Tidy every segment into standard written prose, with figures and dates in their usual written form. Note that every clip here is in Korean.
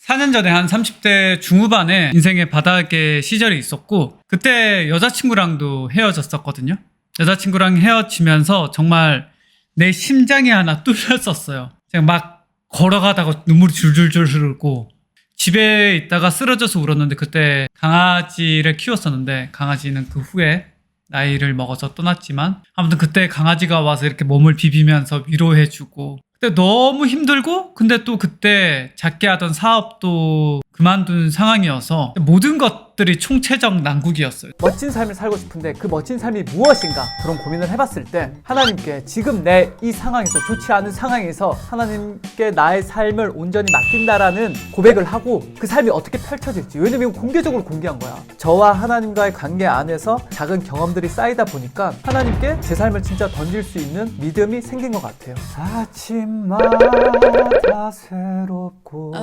4년 전에 한 30대 중후반에 인생의 바닥의 시절이 있었고, 그때 여자친구랑도 헤어졌었거든요. 여자친구랑 헤어지면서 정말 내 심장이 하나 뚫렸었어요. 제가 막 걸어가다가 눈물이 줄줄줄 흐르고, 집에 있다가 쓰러져서 울었는데, 그때 강아지를 키웠었는데, 강아지는 그 후에 나이를 먹어서 떠났지만, 아무튼 그때 강아지가 와서 이렇게 몸을 비비면서 위로해주고, 그때 너무 힘들고, 근데 또 그때 작게 하던 사업도 그만둔 상황이어서 모든 것들이 총체적 난국이었어요. 멋진 삶을 살고 싶은데 그 멋진 삶이 무엇인가, 그런 고민을 해봤을 때 하나님께 지금 내 이 상황에서, 좋지 않은 상황에서 하나님께 나의 삶을 온전히 맡긴다라는 고백을 하고 그 삶이 어떻게 펼쳐질지, 왜냐면 이건 공개적으로 공개한 거야. 저와 하나님과의 관계 안에서 작은 경험들이 쌓이다 보니까 하나님께 제 삶을 진짜 던질 수 있는 믿음이 생긴 것 같아요. 아침마다 새롭고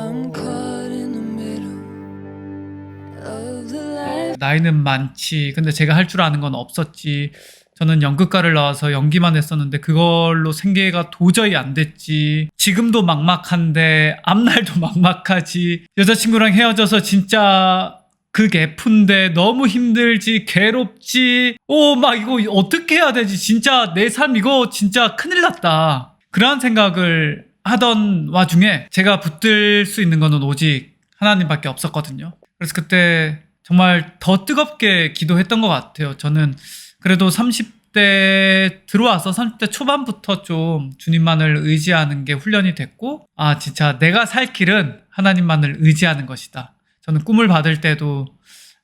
나이는 많지, 근데 제가 할 줄 아는 건 없었지. 저는 연극과를 나와서 연기만 했었는데 그걸로 생계가 도저히 안 됐지. 지금도 막막한데 앞날도 막막하지. 여자친구랑 헤어져서 진짜 극 F인데 너무 힘들지, 괴롭지. 막 이거 어떻게 해야 되지? 진짜 내 삶 이거 진짜 큰일 났다. 그런 생각을 하던 와중에 제가 붙들 수 있는 거는 오직 하나님밖에 없었거든요. 그래서 그때 정말 더 뜨겁게 기도했던 것 같아요. 저는 그래도 30대 들어와서 30대 초반부터 좀 주님만을 의지하는 게 훈련이 됐고, 진짜 내가 살 길은 하나님만을 의지하는 것이다. 저는 꿈을 받을 때도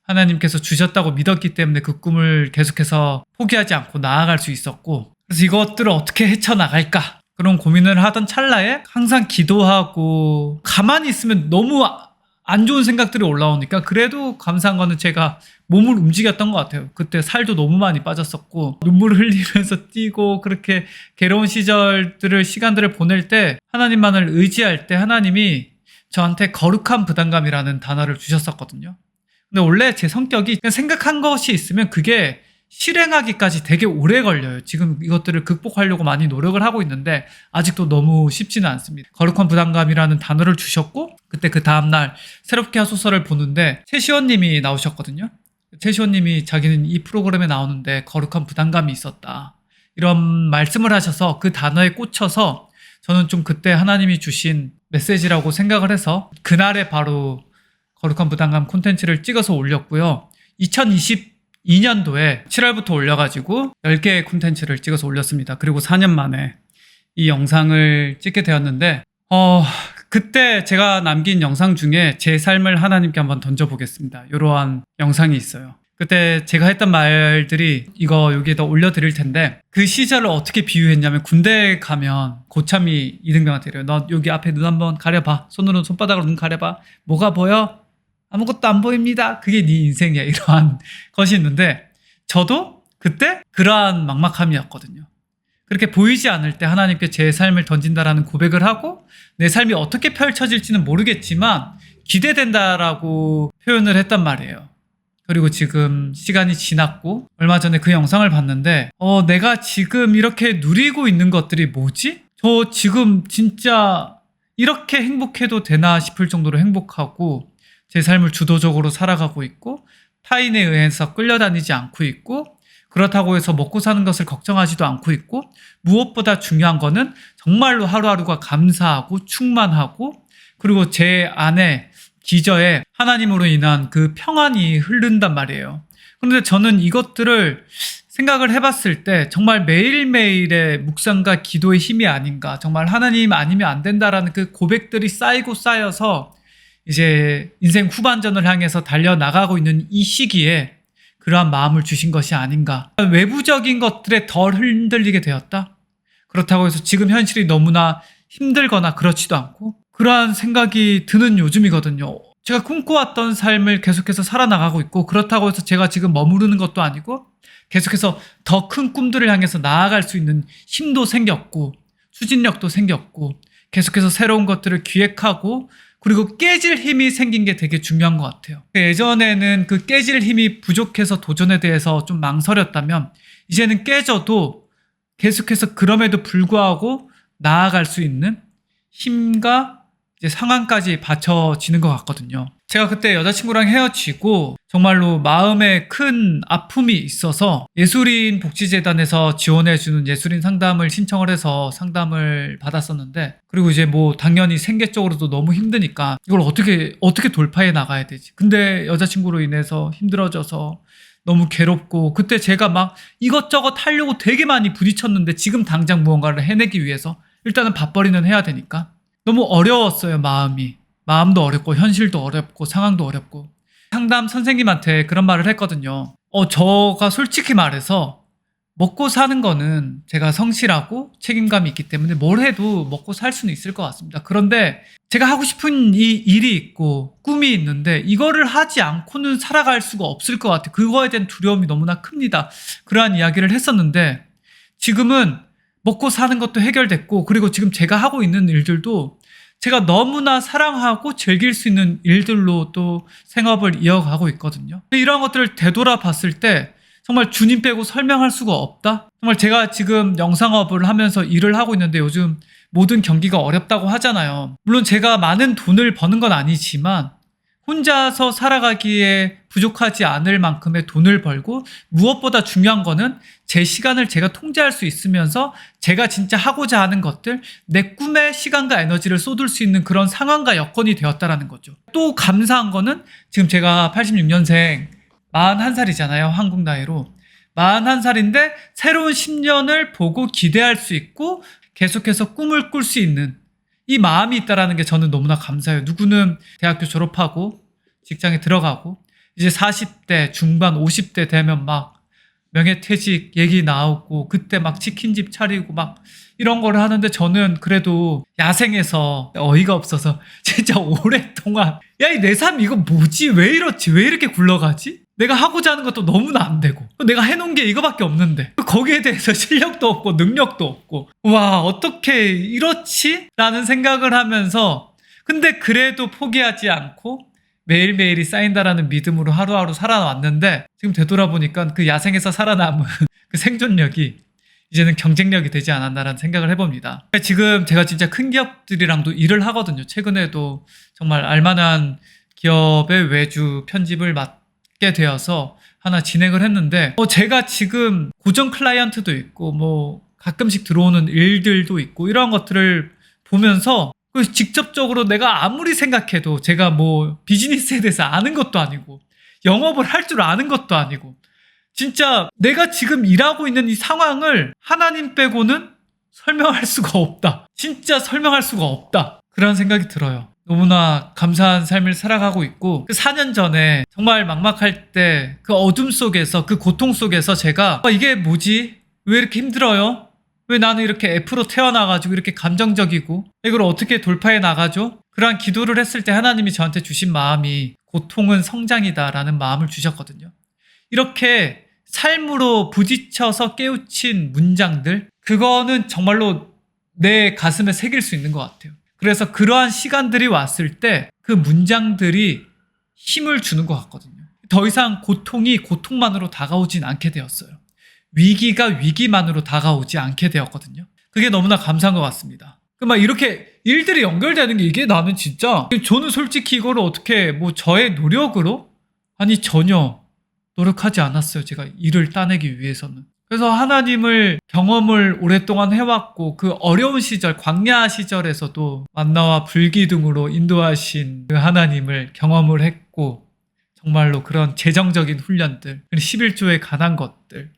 하나님께서 주셨다고 믿었기 때문에 그 꿈을 계속해서 포기하지 않고 나아갈 수 있었고, 그래서 이것들을 어떻게 헤쳐나갈까, 그런 고민을 하던 찰나에 항상 기도하고, 가만히 있으면 너무 안 좋은 생각들이 올라오니까 그래도 감사한 거는 제가 몸을 움직였던 것 같아요. 그때 살도 너무 많이 빠졌었고, 눈물을 흘리면서 뛰고, 그렇게 괴로운 시간들을 보낼 때 하나님만을 의지할 때 하나님이 저한테 거룩한 부담감이라는 단어를 주셨었거든요. 근데 원래 제 성격이 그냥 생각한 것이 있으면 그게 실행하기까지 되게 오래 걸려요. 지금 이것들을 극복하려고 많이 노력을 하고 있는데 아직도 너무 쉽지는 않습니다. 거룩한 부담감이라는 단어를 주셨고, 그때 그 다음날 새롭게 하소서를 보는데 최시원님이 나오셨거든요. 최시원님이 자기는 이 프로그램에 나오는데 거룩한 부담감이 있었다, 이런 말씀을 하셔서 그 단어에 꽂혀서 저는 좀 그때 하나님이 주신 메시지라고 생각을 해서 그날에 바로 거룩한 부담감 콘텐츠를 찍어서 올렸고요. 2022년도에 7월부터 올려가지고 10개의 콘텐츠를 찍어서 올렸습니다. 그리고 4년 만에 이 영상을 찍게 되었는데, 그때 제가 남긴 영상 중에 제 삶을 하나님께 한번 던져보겠습니다. 이러한 영상이 있어요. 그때 제가 했던 말들이 이거 여기에다 올려드릴 텐데, 그 시절을 어떻게 비유했냐면, 군대에 가면 고참이 이등병한테 이래요. 너 여기 앞에 눈 한번 가려봐. 손바닥으로 눈 가려봐. 뭐가 보여? 아무것도 안 보입니다. 그게 네 인생이야. 이러한 것이 있는데, 저도 그때 그러한 막막함이었거든요. 그렇게 보이지 않을 때 하나님께 제 삶을 던진다라는 고백을 하고, 내 삶이 어떻게 펼쳐질지는 모르겠지만 기대된다라고 표현을 했단 말이에요. 그리고 지금 시간이 지났고 얼마 전에 그 영상을 봤는데, 내가 지금 이렇게 누리고 있는 것들이 뭐지? 저 지금 진짜 이렇게 행복해도 되나 싶을 정도로 행복하고, 제 삶을 주도적으로 살아가고 있고, 타인에 의해서 끌려다니지 않고 있고, 그렇다고 해서 먹고 사는 것을 걱정하지도 않고 있고, 무엇보다 중요한 거는 정말로 하루하루가 감사하고 충만하고, 그리고 제 안에 기저에 하나님으로 인한 그 평안이 흐른단 말이에요. 그런데 저는 이것들을 생각을 해봤을 때 정말 매일매일의 묵상과 기도의 힘이 아닌가, 정말 하나님 아니면 안 된다라는 그 고백들이 쌓이고 쌓여서 이제 인생 후반전을 향해서 달려나가고 있는 이 시기에 그러한 마음을 주신 것이 아닌가. 외부적인 것들에 덜 흔들리게 되었다? 그렇다고 해서 지금 현실이 너무나 힘들거나 그렇지도 않고, 그러한 생각이 드는 요즘이거든요. 제가 꿈꿔왔던 삶을 계속해서 살아나가고 있고, 그렇다고 해서 제가 지금 머무르는 것도 아니고, 계속해서 더 큰 꿈들을 향해서 나아갈 수 있는 힘도 생겼고, 추진력도 생겼고, 계속해서 새로운 것들을 기획하고, 그리고 깨질 힘이 생긴 게 되게 중요한 것 같아요. 예전에는 그 깨질 힘이 부족해서 도전에 대해서 좀 망설였다면, 이제는 깨져도 계속해서 그럼에도 불구하고 나아갈 수 있는 힘과 이제 상황까지 받쳐지는 것 같거든요. 제가 그때 여자친구랑 헤어지고 정말로 마음에 큰 아픔이 있어서 예술인 복지재단에서 지원해주는 예술인 상담을 신청을 해서 상담을 받았었는데, 그리고 이제 뭐 당연히 생계적으로도 너무 힘드니까 이걸 어떻게 돌파해 나가야 되지. 근데 여자친구로 인해서 힘들어져서 너무 괴롭고, 그때 제가 막 이것저것 하려고 되게 많이 부딪혔는데 지금 당장 무언가를 해내기 위해서 일단은 밥벌이는 해야 되니까 너무 어려웠어요. 마음도 어렵고 현실도 어렵고 상황도 어렵고. 상담 선생님한테 그런 말을 했거든요. 저가 솔직히 말해서 먹고 사는 거는 제가 성실하고 책임감이 있기 때문에 뭘 해도 먹고 살 수는 있을 것 같습니다. 그런데 제가 하고 싶은 이 일이 있고 꿈이 있는데 이거를 하지 않고는 살아갈 수가 없을 것 같아요. 그거에 대한 두려움이 너무나 큽니다. 그러한 이야기를 했었는데, 지금은 먹고 사는 것도 해결됐고, 그리고 지금 제가 하고 있는 일들도 제가 너무나 사랑하고 즐길 수 있는 일들로 또 생업을 이어가고 있거든요. 이런 것들을 되돌아봤을 때 정말 주님 빼고 설명할 수가 없다? 정말 제가 지금 영상업을 하면서 일을 하고 있는데 요즘 모든 경기가 어렵다고 하잖아요. 물론 제가 많은 돈을 버는 건 아니지만 혼자서 살아가기에 부족하지 않을 만큼의 돈을 벌고, 무엇보다 중요한 거는 제 시간을 제가 통제할 수 있으면서 제가 진짜 하고자 하는 것들, 내 꿈에 시간과 에너지를 쏟을 수 있는 그런 상황과 여건이 되었다라는 거죠. 또 감사한 거는 지금 제가 86년생 41살이잖아요. 한국 나이로 41살인데 새로운 10년을 보고 기대할 수 있고 계속해서 꿈을 꿀 수 있는 이 마음이 있다라는 게 저는 너무나 감사해요. 누구는 대학교 졸업하고 직장에 들어가고 이제 40대 중반 50대 되면 막 명예퇴직 얘기 나오고 그때 막 치킨집 차리고 막 이런 거를 하는데, 저는 그래도 야생에서 어이가 없어서 진짜 오랫동안 이 내 삶 이거 뭐지? 왜 이렇지? 왜 이렇게 굴러가지? 내가 하고자 하는 것도 너무나 안 되고 내가 해놓은 게 이거밖에 없는데 거기에 대해서 실력도 없고 능력도 없고, 와 어떻게 이렇지? 라는 생각을 하면서, 근데 그래도 포기하지 않고 매일매일이 쌓인다라는 믿음으로 하루하루 살아왔는데, 지금 되돌아보니까 그 야생에서 살아남은 그 생존력이 이제는 경쟁력이 되지 않았나라는 생각을 해봅니다. 지금 제가 진짜 큰 기업들이랑도 일을 하거든요. 최근에도 정말 알만한 기업의 외주 편집을 맡게 되어서 하나 진행을 했는데, 제가 지금 고정 클라이언트도 있고 뭐 가끔씩 들어오는 일들도 있고 이런 것들을 보면서 직접적으로 내가 아무리 생각해도 제가 뭐 비즈니스에 대해서 아는 것도 아니고 영업을 할 줄 아는 것도 아니고, 진짜 내가 지금 일하고 있는 이 상황을 하나님 빼고는 설명할 수가 없다. 진짜 설명할 수가 없다. 그런 생각이 들어요. 너무나 감사한 삶을 살아가고 있고, 그 4년 전에 정말 막막할 때 그 어둠 속에서, 그 고통 속에서 제가 이게 뭐지? 왜 이렇게 힘들어요? 왜 나는 이렇게 F로 태어나가지고 이렇게 감정적이고 이걸 어떻게 돌파해 나가죠? 그러한 기도를 했을 때 하나님이 저한테 주신 마음이 고통은 성장이다라는 마음을 주셨거든요. 이렇게 삶으로 부딪혀서 깨우친 문장들, 그거는 정말로 내 가슴에 새길 수 있는 것 같아요. 그래서 그러한 시간들이 왔을 때 그 문장들이 힘을 주는 것 같거든요. 더 이상 고통이 고통만으로 다가오진 않게 되었어요. 위기가 위기만으로 다가오지 않게 되었거든요. 그게 너무나 감사한 것 같습니다. 막 이렇게 일들이 연결되는 게, 이게 나는 진짜, 저는 솔직히 이거를 어떻게 뭐 저의 노력으로, 아니 전혀 노력하지 않았어요. 제가 일을 따내기 위해서는. 그래서 하나님을 경험을 오랫동안 해왔고, 그 어려운 시절, 광야 시절에서도 만나와 불기둥으로 인도하신 그 하나님을 경험을 했고, 정말로 그런 재정적인 훈련들, 11조에 관한 것들,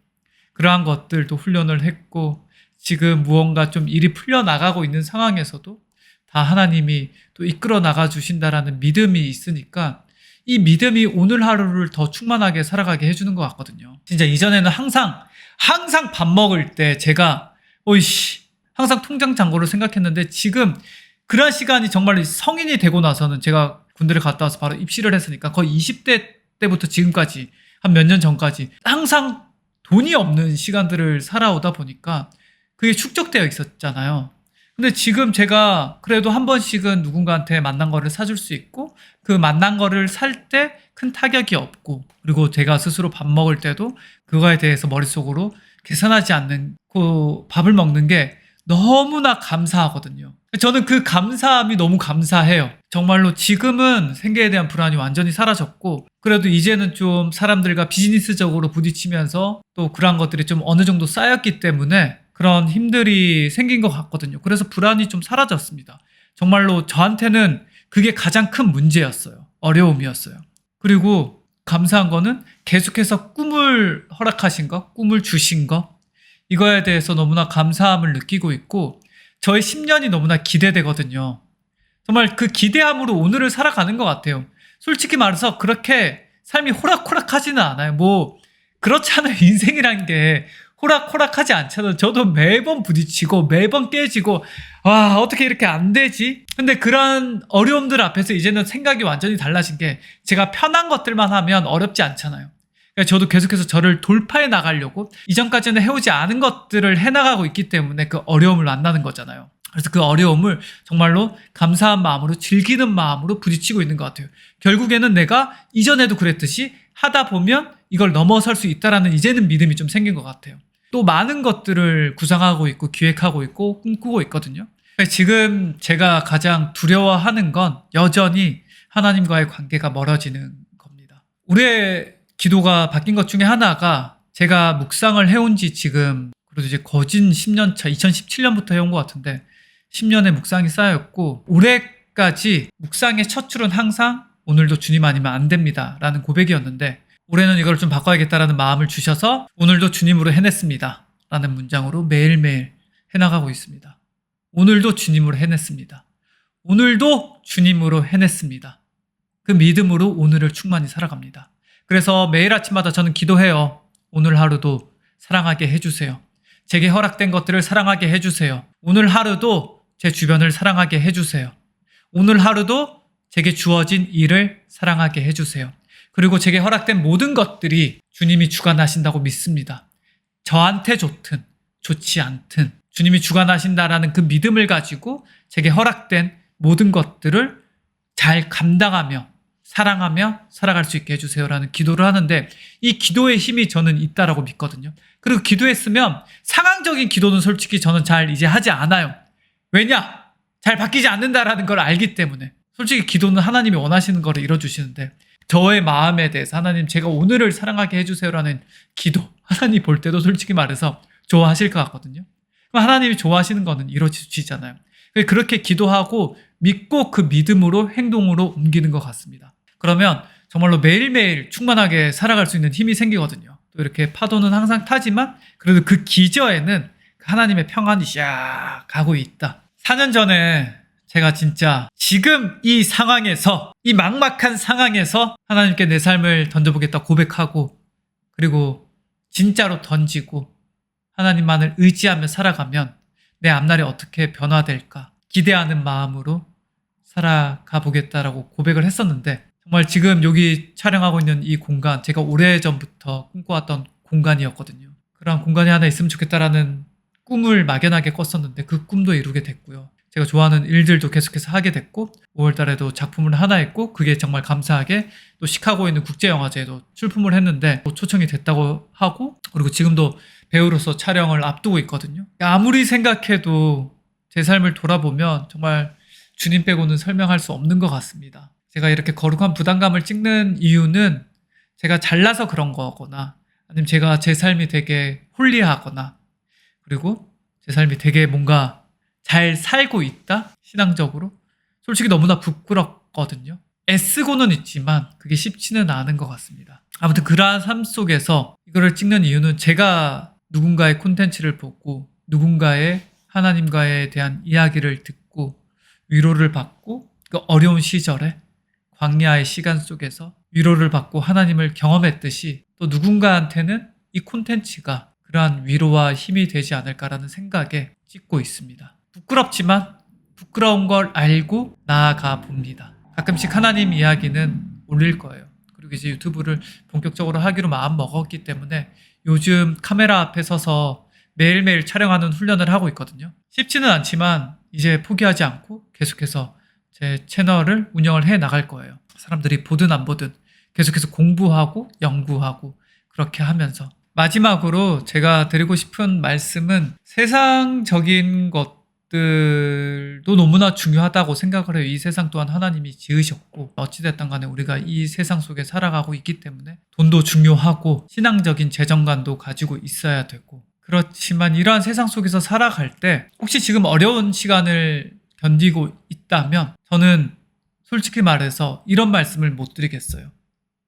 그러한 것들도 훈련을 했고, 지금 무언가 좀 일이 풀려나가고 있는 상황에서도 다 하나님이 또 이끌어 나가 주신다라는 믿음이 있으니까, 이 믿음이 오늘 하루를 더 충만하게 살아가게 해주는 것 같거든요. 진짜 이전에는 항상 밥 먹을 때 제가 항상 통장 잔고를 생각했는데, 지금 그런 시간이 정말 성인이 되고 나서는, 제가 군대를 갔다 와서 바로 입시를 했으니까 거의 20대 때부터 지금까지 한 몇 년 전까지 항상 돈이 없는 시간들을 살아오다 보니까 그게 축적되어 있었잖아요. 근데 지금 제가 그래도 한 번씩은 누군가한테 만난 거를 사줄 수 있고, 그 만난 거를 살 때 큰 타격이 없고, 그리고 제가 스스로 밥 먹을 때도 그거에 대해서 머릿속으로 계산하지 않는 그 밥을 먹는 게 너무나 감사하거든요. 저는 그 감사함이 너무 감사해요. 정말로 지금은 생계에 대한 불안이 완전히 사라졌고 그래도 이제는 좀 사람들과 비즈니스적으로 부딪히면서 또 그런 것들이 좀 어느 정도 쌓였기 때문에 그런 힘들이 생긴 것 같거든요. 그래서 불안이 좀 사라졌습니다. 정말로 저한테는 그게 가장 큰 문제였어요. 어려움이었어요. 그리고 감사한 거는 계속해서 꿈을 허락하신 거, 꿈을 주신 거 이거에 대해서 너무나 감사함을 느끼고 있고 저의 10년이 너무나 기대되거든요. 정말 그 기대함으로 오늘을 살아가는 것 같아요. 솔직히 말해서 그렇게 삶이 호락호락하지는 않아요. 뭐 그렇잖아요. 인생이란 게 호락호락하지 않잖아요. 저도 매번 부딪히고 매번 깨지고 와 어떻게 이렇게 안 되지? 근데 그런 어려움들 앞에서 이제는 생각이 완전히 달라진 게 제가 편한 것들만 하면 어렵지 않잖아요. 그러니까 저도 계속해서 저를 돌파해 나가려고 이전까지는 해오지 않은 것들을 해나가고 있기 때문에 그 어려움을 만나는 거잖아요. 그래서 그 어려움을 정말로 감사한 마음으로 즐기는 마음으로 부딪히고 있는 것 같아요. 결국에는 내가 이전에도 그랬듯이 하다 보면 이걸 넘어설 수 있다라는 이제는 믿음이 좀 생긴 것 같아요. 또 많은 것들을 구상하고 있고 기획하고 있고 꿈꾸고 있거든요. 지금 제가 가장 두려워하는 건 여전히 하나님과의 관계가 멀어지는 겁니다. 올해 기도가 바뀐 것 중에 하나가 제가 묵상을 해온 지 지금 그래도 이제 거진 10년 차 2017년부터 해온 것 같은데 10년의 묵상이 쌓였고 올해까지 묵상의 첫 줄은 항상 오늘도 주님 아니면 안 됩니다 라는 고백이었는데 올해는 이걸 좀 바꿔야겠다라는 마음을 주셔서 오늘도 주님으로 해냈습니다 라는 문장으로 매일매일 해나가고 있습니다. 오늘도 주님으로 해냈습니다. 오늘도 주님으로 해냈습니다. 그 믿음으로 오늘을 충만히 살아갑니다. 그래서 매일 아침마다 저는 기도해요. 오늘 하루도 사랑하게 해주세요. 제게 허락된 것들을 사랑하게 해주세요. 오늘 하루도 제 주변을 사랑하게 해주세요. 오늘 하루도 제게 주어진 일을 사랑하게 해주세요. 그리고 제게 허락된 모든 것들이 주님이 주관하신다고 믿습니다. 저한테 좋든 좋지 않든 주님이 주관하신다라는 그 믿음을 가지고 제게 허락된 모든 것들을 잘 감당하며 사랑하며 살아갈 수 있게 해주세요라는 기도를 하는데 이 기도의 힘이 저는 있다라고 믿거든요. 그리고 기도했으면 상황적인 기도는 솔직히 저는 잘 이제 하지 않아요. 왜냐? 잘 바뀌지 않는다라는 걸 알기 때문에. 솔직히 기도는 하나님이 원하시는 거를 이뤄주시는데 저의 마음에 대해서 하나님 제가 오늘을 사랑하게 해주세요라는 기도 하나님 볼 때도 솔직히 말해서 좋아하실 것 같거든요. 그럼 하나님이 좋아하시는 거는 이루어지잖아요. 그렇게 기도하고 믿고 그 믿음으로 행동으로 옮기는 것 같습니다. 그러면 정말로 매일매일 충만하게 살아갈 수 있는 힘이 생기거든요. 또 이렇게 파도는 항상 타지만 그래도 그 기저에는 하나님의 평안이 샥 가고 있다. 4년 전에 제가 진짜 지금 이 상황에서 이 막막한 상황에서 하나님께 내 삶을 던져보겠다 고백하고 그리고 진짜로 던지고 하나님만을 의지하며 살아가면 내 앞날이 어떻게 변화될까 기대하는 마음으로 살아가 보겠다라고 고백을 했었는데 정말 지금 여기 촬영하고 있는 이 공간 제가 오래전부터 꿈꿔왔던 공간이었거든요. 그런 공간이 하나 있으면 좋겠다라는 꿈을 막연하게 꿨었는데 그 꿈도 이루게 됐고요. 제가 좋아하는 일들도 계속해서 하게 됐고 5월 달에도 작품을 하나 했고 그게 정말 감사하게 또 시카고에 있는 국제영화제에도 출품을 했는데 또 초청이 됐다고 하고 그리고 지금도 배우로서 촬영을 앞두고 있거든요. 아무리 생각해도 제 삶을 돌아보면 정말 주님 빼고는 설명할 수 없는 것 같습니다. 제가 이렇게 거룩한 부담감을 찍는 이유는 제가 잘나서 그런 거거나 아니면 제가 제 삶이 되게 홀리하거나 그리고 제 삶이 되게 뭔가 잘 살고 있다? 신앙적으로? 솔직히 너무나 부끄럽거든요. 애쓰고는 있지만 그게 쉽지는 않은 것 같습니다. 아무튼 그러한 삶 속에서 이거를 찍는 이유는 제가 누군가의 콘텐츠를 보고 누군가의 하나님과에 대한 이야기를 듣고 위로를 받고 그 어려운 시절에 광야의 시간 속에서 위로를 받고 하나님을 경험했듯이 또 누군가한테는 이 콘텐츠가 그러한 위로와 힘이 되지 않을까라는 생각에 찍고 있습니다. 부끄럽지만 부끄러운 걸 알고 나아가 봅니다. 가끔씩 하나님 이야기는 올릴 거예요. 그리고 이제 유튜브를 본격적으로 하기로 마음 먹었기 때문에 요즘 카메라 앞에 서서 매일매일 촬영하는 훈련을 하고 있거든요. 쉽지는 않지만 이제 포기하지 않고 계속해서 제 채널을 운영을 해 나갈 거예요. 사람들이 보든 안 보든 계속해서 공부하고 연구하고 그렇게 하면서 마지막으로 제가 드리고 싶은 말씀은 세상적인 것 것들도 너무나 중요하다고 생각을 해요. 이 세상 또한 하나님이 지으셨고 어찌됐든 간에 우리가 이 세상 속에 살아가고 있기 때문에 돈도 중요하고 신앙적인 재정관도 가지고 있어야 되고, 그렇지만 이러한 세상 속에서 살아갈 때 혹시 지금 어려운 시간을 견디고 있다면 저는 솔직히 말해서 이런 말씀을 못 드리겠어요.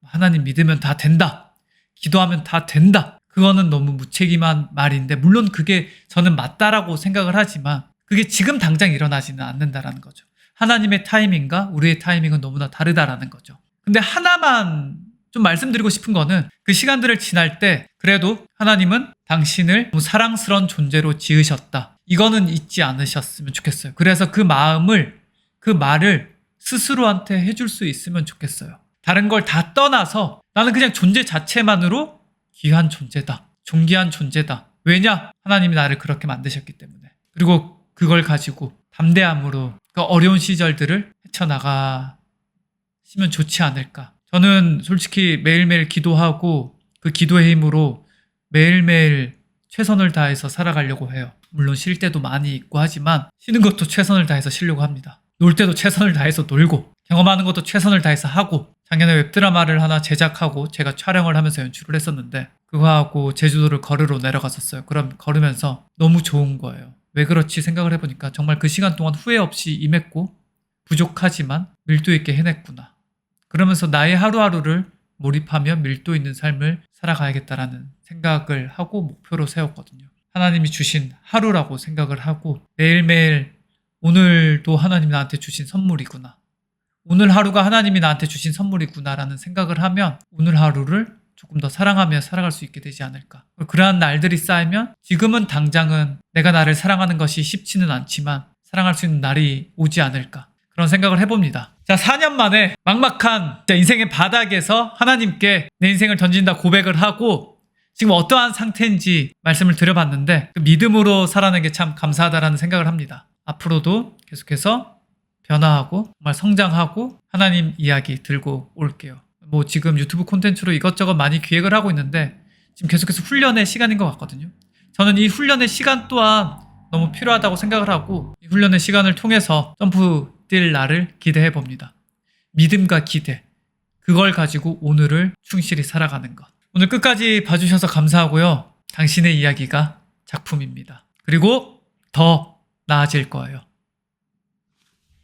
하나님 믿으면 다 된다. 기도하면 다 된다. 그거는 너무 무책임한 말인데, 물론 그게 저는 맞다라고 생각을 하지만 그게 지금 당장 일어나지는 않는다라는 거죠. 하나님의 타이밍과 우리의 타이밍은 너무나 다르다라는 거죠. 근데 하나만 좀 말씀드리고 싶은 거는, 그 시간들을 지날 때 그래도 하나님은 당신을 너무 사랑스러운 존재로 지으셨다. 이거는 잊지 않으셨으면 좋겠어요. 그래서 그 말을 스스로한테 해줄 수 있으면 좋겠어요. 다른 걸 다 떠나서 나는 그냥 존재 자체만으로 귀한 존재다. 존귀한 존재다. 왜냐? 하나님이 나를 그렇게 만드셨기 때문에. 그리고 그걸 가지고 담대함으로 그 어려운 시절들을 헤쳐나가시면 좋지 않을까. 저는 솔직히 매일매일 기도하고 그 기도의 힘으로 매일매일 최선을 다해서 살아가려고 해요. 물론 쉴 때도 많이 있고 하지만 쉬는 것도 최선을 다해서 쉬려고 합니다. 놀 때도 최선을 다해서 놀고, 경험하는 것도 최선을 다해서 하고, 작년에 웹드라마를 하나 제작하고 제가 촬영을 하면서 연출을 했었는데 그거 하고 제주도를 걸으러 내려갔었어요. 그럼 걸으면서 너무 좋은 거예요. 왜 그렇지 생각을 해보니까 정말 그 시간 동안 후회 없이 임했고 부족하지만 밀도 있게 해냈구나. 그러면서 나의 하루하루를 몰입하며 밀도 있는 삶을 살아가야겠다라는 생각을 하고 목표로 세웠거든요. 하나님이 주신 하루라고 생각을 하고 매일매일 오늘도 하나님이 나한테 주신 선물이구나. 오늘 하루가 하나님이 나한테 주신 선물이구나라는 생각을 하면 오늘 하루를 조금 더 사랑하며 살아갈 수 있게 되지 않을까. 그러한 날들이 쌓이면 지금은 당장은 내가 나를 사랑하는 것이 쉽지는 않지만 사랑할 수 있는 날이 오지 않을까. 그런 생각을 해봅니다. 자, 4년 만에 막막한 인생의 바닥에서 하나님께 내 인생을 던진다 고백을 하고 지금 어떠한 상태인지 말씀을 드려봤는데 그 믿음으로 살아내는 게 참 감사하다라는 생각을 합니다. 앞으로도 계속해서 변화하고 정말 성장하고 하나님 이야기 들고 올게요. 뭐 지금 유튜브 콘텐츠로 이것저것 많이 기획을 하고 있는데 지금 계속해서 훈련의 시간인 것 같거든요. 저는 이 훈련의 시간 또한 너무 필요하다고 생각을 하고 이 훈련의 시간을 통해서 점프 뛸 날을 기대해 봅니다. 믿음과 기대, 그걸 가지고 오늘을 충실히 살아가는 것. 오늘 끝까지 봐주셔서 감사하고요. 당신의 이야기가 작품입니다. 그리고 더 나아질 거예요.